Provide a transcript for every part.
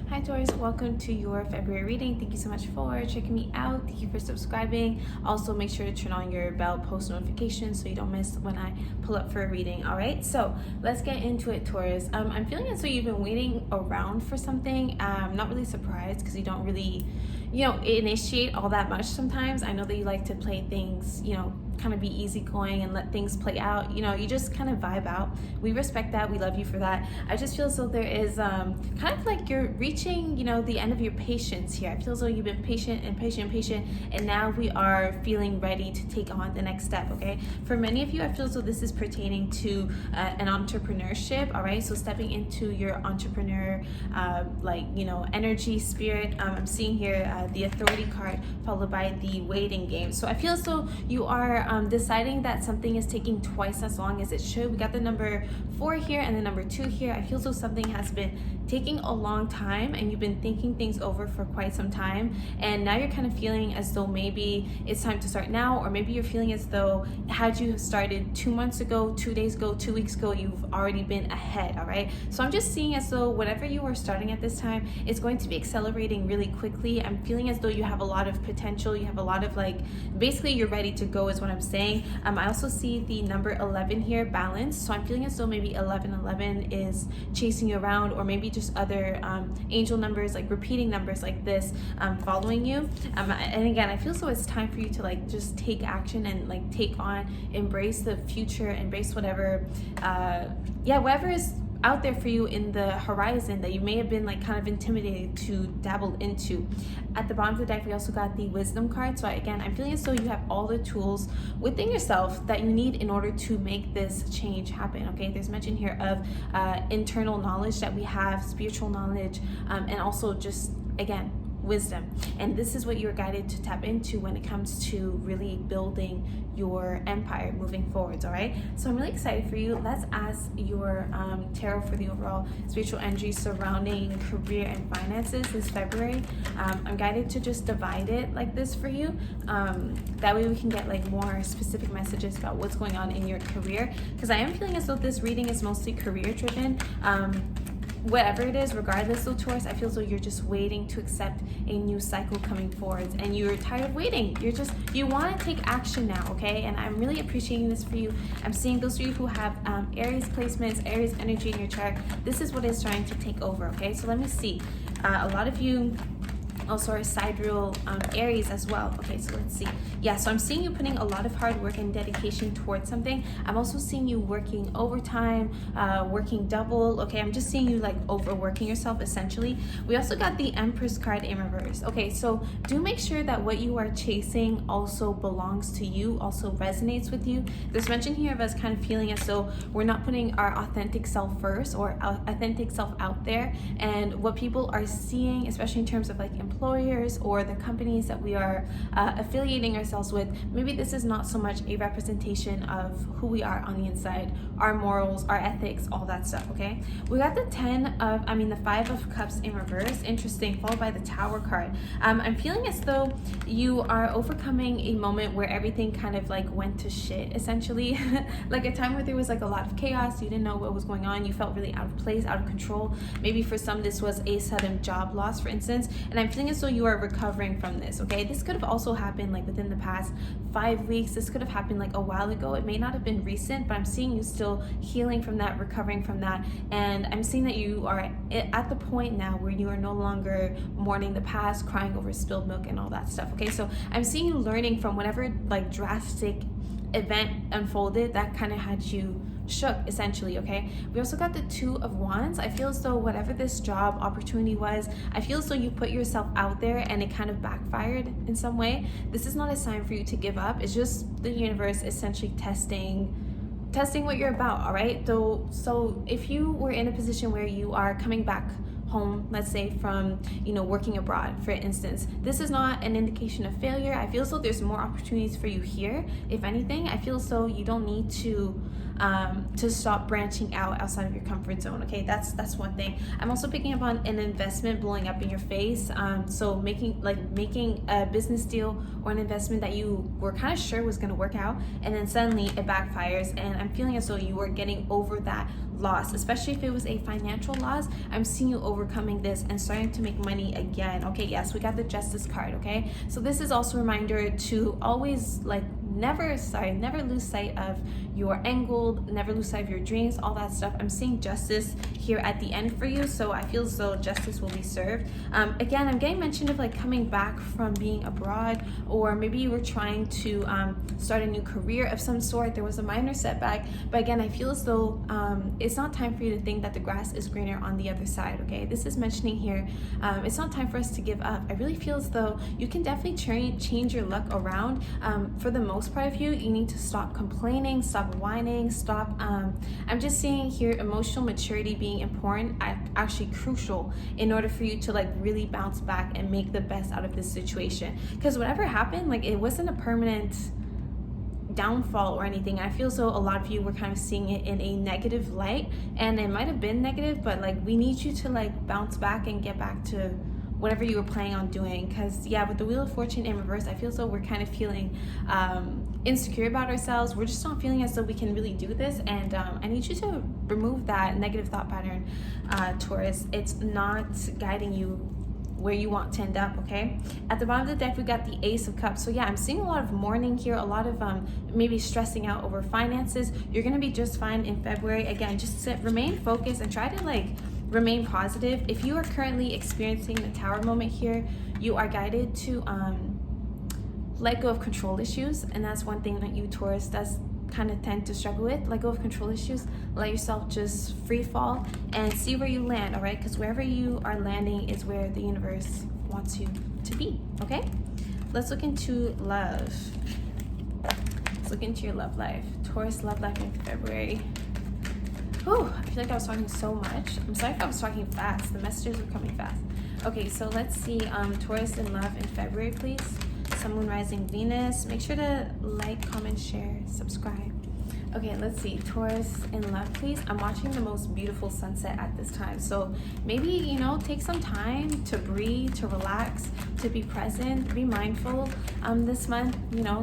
Hi Taurus, welcome to your February reading. Thank you so much for checking me out. Thank you for subscribing. Also make sure to turn on your bell post notifications so you don't miss when I pull up for a reading. All right, so let's get into it, Taurus. I'm feeling as though you've been waiting around for something. I'm not really surprised because you don't really, initiate all that much sometimes. I know that you like to play things, kind of be easygoing and let things play out. You just kind of vibe out. We respect that. We love you for that. I just feel as though there is kind of like you're reaching, the end of your patience here. I feel as though you've been patient, and now we are feeling ready to take on the next step, okay? For many of you, I feel as though this is pertaining to an entrepreneurship, all right? So stepping into your entrepreneur, energy, spirit. I'm seeing here the authority card followed by the waiting game. So I feel as though you are deciding that something is taking twice as long as it should. We got the number 4 here and the number 2 here. I feel as though something has been taking a long time and you've been thinking things over for quite some time, and now you're kind of feeling as though maybe it's time to start now, or maybe you're feeling as though had you started 2 months ago, 2 days ago, 2 weeks ago, you've already been ahead. All right, so I'm just seeing as though whatever you are starting at this time is going to be accelerating really quickly. I'm feeling as though you have a lot of potential. You have a lot of basically you're ready to go is what I'm saying. I also see the number 11 here, balance. So I'm feeling as though maybe 1111 is chasing you around, or maybe just other angel numbers, like repeating numbers like this, following you. And again, I feel so it's time for you to just take action and take on, embrace the future, embrace whatever, whatever is out there for you in the horizon that you may have been kind of intimidated to dabble into. At the bottom of the deck, we also got the wisdom card. So again, I'm feeling as though you have all the tools within yourself that you need in order to make this change happen. Okay, there's mention here of internal knowledge that we have, spiritual knowledge, and also just again wisdom. And this is what you're guided to tap into when it comes to really building your empire moving forwards. All right, so I'm really excited for you. Let's ask your tarot for the overall spiritual energy surrounding career and finances this February. I'm guided to just divide it like this for you. That way we can get more specific messages about what's going on in your career, because I am feeling as though this reading is mostly career driven. Whatever it is, regardless of Taurus, I feel as though you're just waiting to accept a new cycle coming forward, and you're tired of waiting. You want to take action now, okay? And I'm really appreciating this for you. I'm seeing those of you who have Aries placements, Aries energy in your chart. This is what is trying to take over, okay? So let me see. A lot of you also are sidereal Aries as well. Okay, so let's see. Yeah, so I'm seeing you putting a lot of hard work and dedication towards something. I'm also seeing you working overtime, working double. Okay, I'm just seeing you overworking yourself essentially. We also got the Empress card in reverse. Okay, so do make sure that what you are chasing also belongs to you, also resonates with you. There's mention here of us kind of feeling as though we're not putting our authentic self first, or authentic self out there, and what people are seeing, especially in terms of employers or the companies that we are affiliating ourselves with, maybe this is not so much a representation of who we are on the inside, our morals, our ethics, all that stuff. Okay, we got the the 5 of Cups in reverse. Interesting, followed by the Tower card. I'm feeling as though you are overcoming a moment where everything kind of went to shit essentially. A time where there was a lot of chaos. You didn't know what was going on. You felt really out of place, out of control. Maybe for some this was a sudden job loss, for instance, and I'm feeling as though you are recovering from this. Okay, this could have also happened within the past 5 weeks. This could have happened a while ago. It may not have been recent, but I'm seeing you still healing from that, recovering from that, and I'm seeing that you are at the point now where you are no longer mourning the past, crying over spilled milk and all that stuff. Okay, so I'm seeing you learning from whatever drastic event unfolded that kind of had you shook essentially. Okay, we also got the 2 of Wands. I feel as though whatever this job opportunity was, I feel as though you put yourself out there and it kind of backfired in some way. This is not a sign for you to give up. It's just the universe essentially testing what you're about. All right, so if you were in a position where you are coming back home, let's say from working abroad, for instance, this is not an indication of failure. I feel as though there's more opportunities for you here. If anything, I feel as though you don't need to stop branching out outside of your comfort zone. Okay, that's one thing. I'm also picking up on an investment blowing up in your face. So making a business deal or an investment that you were kind of sure was going to work out, and then suddenly it backfires, and I'm feeling as though you are getting over that loss, especially if it was a financial loss. I'm seeing you overcoming this and starting to make money again. Okay, yes, we got the Justice card. Okay, so this is also a reminder to always never lose sight of your end goal, never lose sight of your dreams, all that stuff. I'm seeing justice here at the end for you, so I feel as though justice will be served. Again, I'm getting mentioned of coming back from being abroad, or maybe you were trying to start a new career of some sort. There was a minor setback, but again, I feel as though it's not time for you to think that the grass is greener on the other side. Okay, this is mentioning here, it's not time for us to give up. I really feel as though you can definitely change your luck around. For the most part of you need to stop complaining, stop whining, stop I'm just seeing here emotional maturity being important, actually crucial, in order for you to really bounce back and make the best out of this situation. Because whatever happened, it wasn't a permanent downfall or anything. I feel so a lot of you were kind of seeing it in a negative light, and it might have been negative, but we need you to bounce back and get back to whatever you were planning on doing. Because yeah, with the Wheel of Fortune in reverse, I feel so we're kind of feeling insecure about ourselves. We're just not feeling as though we can really do this, and I need you to remove that negative thought pattern, Taurus. It's not guiding you where you want to end up. Okay, at the bottom of the deck we got the Ace of Cups. So yeah, I'm seeing a lot of mourning here, a lot of maybe stressing out over finances. You're gonna be just fine in February. Again, just remain focused and try to remain positive. If you are currently experiencing the Tower moment here, you are guided to let go of control issues, and that's one thing that you, Taurus, does kind of tend to struggle with. Let go of control issues, let yourself just free fall and see where you land. All right, because wherever you are landing is where the universe wants you to be. Okay, let's look into love. Let's look into your love life, Taurus. Love life in February. Oh, I feel like I was talking so much. I'm sorry if I was talking fast. The messages are coming fast. Okay, so let's see. Taurus in love in February, please. Sun, Moon, Rising, Venus. Make sure to like, comment, share, subscribe. Okay, let's see. Taurus in love, please. I'm watching the most beautiful sunset at this time. So maybe, take some time to breathe, to relax, to be present, be mindful this month.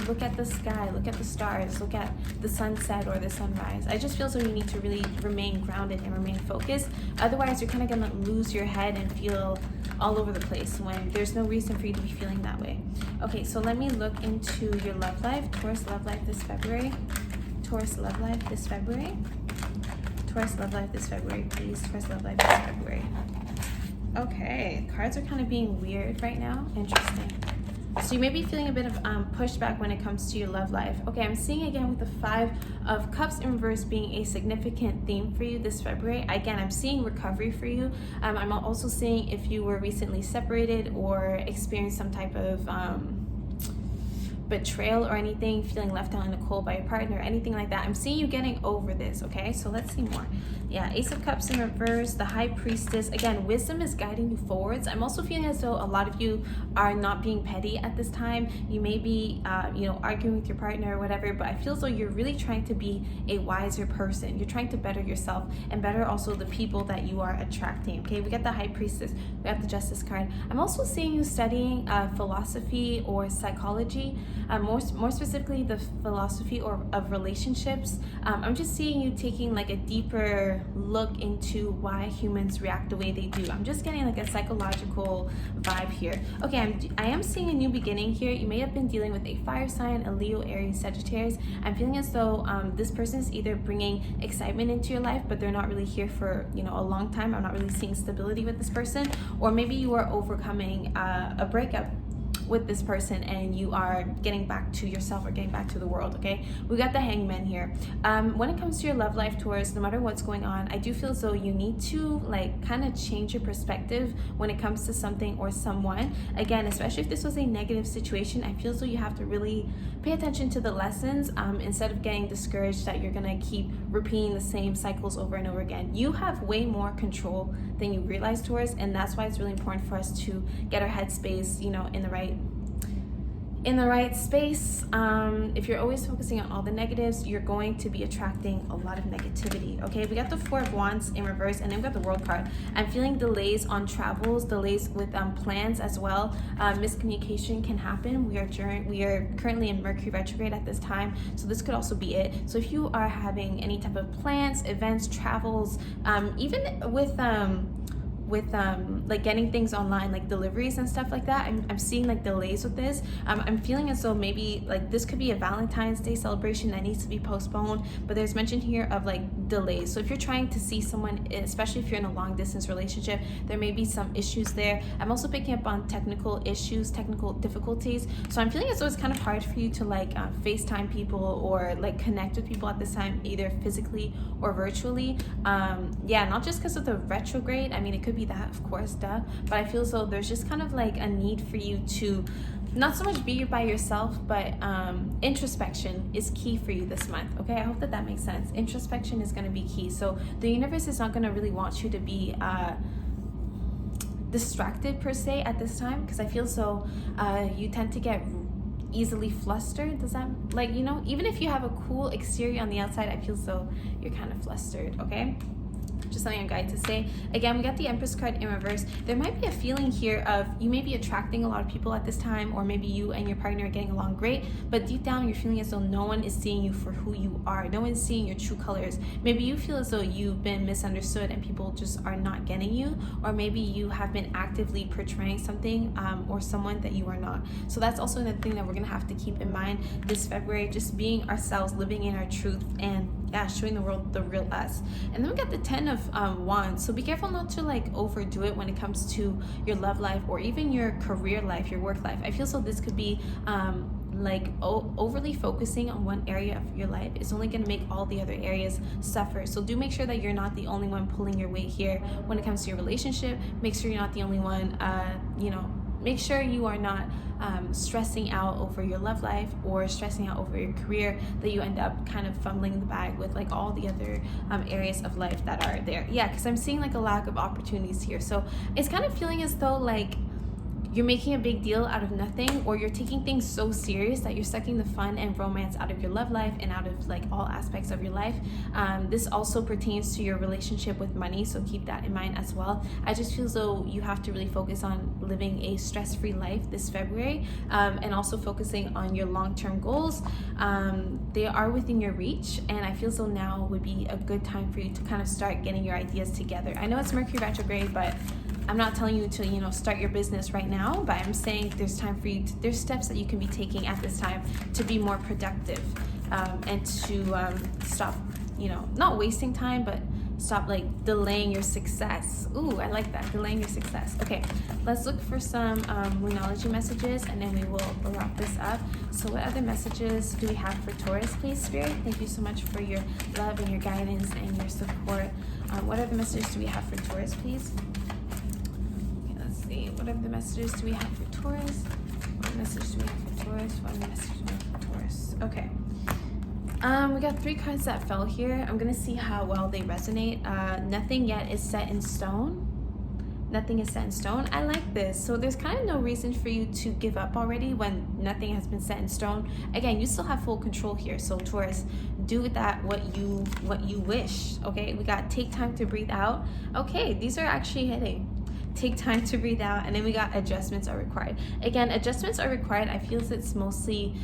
Look at the sky, look at the stars, look at the sunset or the sunrise. I just feel so you need to really remain grounded and remain focused. Otherwise, you're kind of going to lose your head and feel all over the place when there's no reason for you to be feeling that way. Okay, so let me look into your love life. Taurus love life this February. Taurus love life this February. Taurus love life this February, please. Taurus love life this February. Okay, cards are kind of being weird right now. Interesting. So you may be feeling a bit of pushback when it comes to your love life. Okay, I'm seeing again with the Five of Cups in reverse being a significant theme for you this February. Again, I'm seeing recovery for you. I'm also seeing if you were recently separated or experienced some type of betrayal or anything, feeling left out in the cold by your partner, anything like that. I'm seeing you getting over this. Okay, so let's see more. Yeah, Ace of Cups in reverse, the High Priestess. Again, wisdom is guiding you forwards. I'm also feeling as though a lot of you are not being petty at this time. You may be arguing with your partner or whatever, but I feel as though you're really trying to be a wiser person. You're trying to better yourself and better also the people that you are attracting. Okay, we got the High Priestess, we got the Justice card. I'm also seeing you studying philosophy or psychology. More specifically the philosophy of relationships. I'm just seeing you taking a deeper look into why humans react the way they do. I'm just getting a psychological vibe here. Okay, I am seeing a new beginning here. You may have been dealing with a fire sign, a Leo, Aries, Sagittarius. I'm feeling as though this person is either bringing excitement into your life, but they're not really here for a long time. I'm not really seeing stability with this person, or maybe you are overcoming a breakup with this person and you are getting back to yourself or getting back to the world. Okay, we got the Hangman here. When it comes to your love life, Taurus, no matter what's going on, I do feel as though you need to kind of change your perspective when it comes to something or someone. Again, especially if this was a negative situation, I feel as though you have to really pay attention to the lessons instead of getting discouraged that you're gonna keep repeating the same cycles over and over again. You have way more control than you realize, Taurus, and that's why it's really important for us to get our headspace in in the right space. If you're always focusing on all the negatives, you're going to be attracting a lot of negativity. Okay, we got the Four of Wands in reverse, and then we got the World card. I'm feeling delays on travels, delays with plans as well. Miscommunication can happen. We are currently in Mercury retrograde at this time, so this could also be it. So if you are having any type of plans, events, travels, even with like getting things online, like deliveries and stuff like that, I'm seeing like delays with this. I'm feeling as though maybe like this could be a Valentine's Day celebration that needs to be postponed, but there's mention here of like delays. So if you're trying to see someone, especially if you're in a long distance relationship, there may be some issues there. I'm also picking up on technical issues, technical difficulties. So I'm feeling as though it's kind of hard for you to like FaceTime people or like connect with people at this time, either physically or virtually. Yeah, not just because of the retrograde. I mean, it could be that, of course, duh, but I feel as though there's just kind of like a need for you to not so much be by yourself, but introspection is key for you this month. Okay, I hope that that makes sense. Introspection is going to be key. So the universe is not going to really want you to be distracted per se at this time, because I feel so you tend to get easily flustered. Does that, like, you know, even if you have a cool exterior on the outside, I feel so you're kind of flustered. Okay, just something I'm guided to say. Again, we got the Empress card in reverse. There might be a feeling here of you may be attracting a lot of people at this time, or maybe you and your partner are getting along great, but deep down you're feeling as though no one is seeing you for who you are. No one's seeing your true colors. Maybe you feel as though you've been misunderstood and people just are not getting you, or maybe you have been actively portraying something or someone that you are not. So that's also another thing that we're gonna have to keep in mind this February, just being ourselves, living in our truth, and yeah, showing the world the real us. And then we got the 10 of Wands. So be careful not to like overdo it when it comes to your love life or even your career life, your work life. I feel so this could be like overly focusing on one area of your life is only going to make all the other areas suffer. So do make sure that you're not the only one pulling your weight here when it comes to your relationship. Make sure you're not the only one, make sure you are not stressing out over your love life or stressing out over your career, that you end up kind of fumbling the bag with like all the other areas of life that are there. Yeah, because I'm seeing like a lack of opportunities here. So it's kind of feeling as though like you're making a big deal out of nothing, or you're taking things so serious that you're sucking the fun and romance out of your love life and out of like all aspects of your life. This also pertains to your relationship with money, so keep that in mind as well. I just feel as though you have to really focus on living a stress-free life this February, and also focusing on your long-term goals. They are within your reach, and I feel as though now would be a good time for you to kind of start getting your ideas together. I know it's Mercury retrograde, but I'm not telling you to, start your business right now, but I'm saying there's time for you there's steps that you can be taking at this time to be more productive, and to stop, not wasting time, but stop like delaying your success. Ooh, I like that, delaying your success. Okay, let's look for some Moonology messages, and then we will wrap this up. So what other messages do we have for Taurus, please, Spirit? Thank you so much for your love and your guidance and your support. What other messages do we have for Taurus, please? What are the messages do we have for Taurus? What messages do we have for Taurus? What messages do we have for Taurus? Okay. We got 3 cards that fell here. I'm gonna see how well they resonate. Nothing yet is set in stone. Nothing is set in stone. I like this. So there's kind of no reason for you to give up already when nothing has been set in stone. Again, you still have full control here. So Taurus, do with that what you wish. Okay, we got take time to breathe out. Okay, these are actually hitting. Take time to breathe out, and then we got adjustments are required. Again, adjustments are required. I feel it's mostly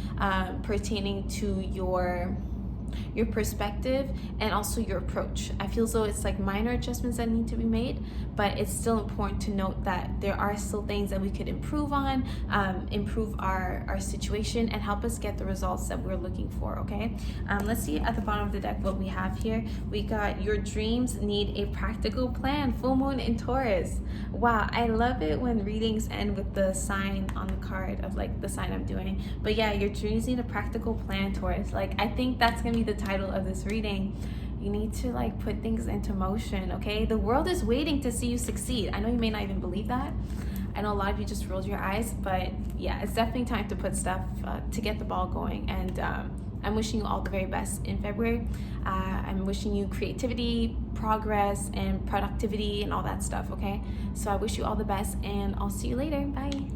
pertaining to your perspective and also your approach. I feel as though it's like minor adjustments that need to be made, but it's still important to note that there are still things that we could improve on, improve our situation and help us get the results that we're looking for. Okay, let's see at the bottom of the deck what we have here. We got your dreams need a practical plan. Full moon in Taurus. Wow, I love it when readings end with the sign on the card of like the sign I'm doing. But yeah, your dreams need a practical plan, Taurus. Like, I think that's gonna be the title of this reading. You need to like put things into motion. Okay, the world is waiting to see you succeed. I know you may not even believe that. I know a lot of you just rolled your eyes, but yeah, it's definitely time to put stuff to get the ball going. And I'm wishing you all the very best in February. I'm wishing you creativity, progress, and productivity and all that stuff. Okay, so I wish you all the best, and I'll see you later. Bye.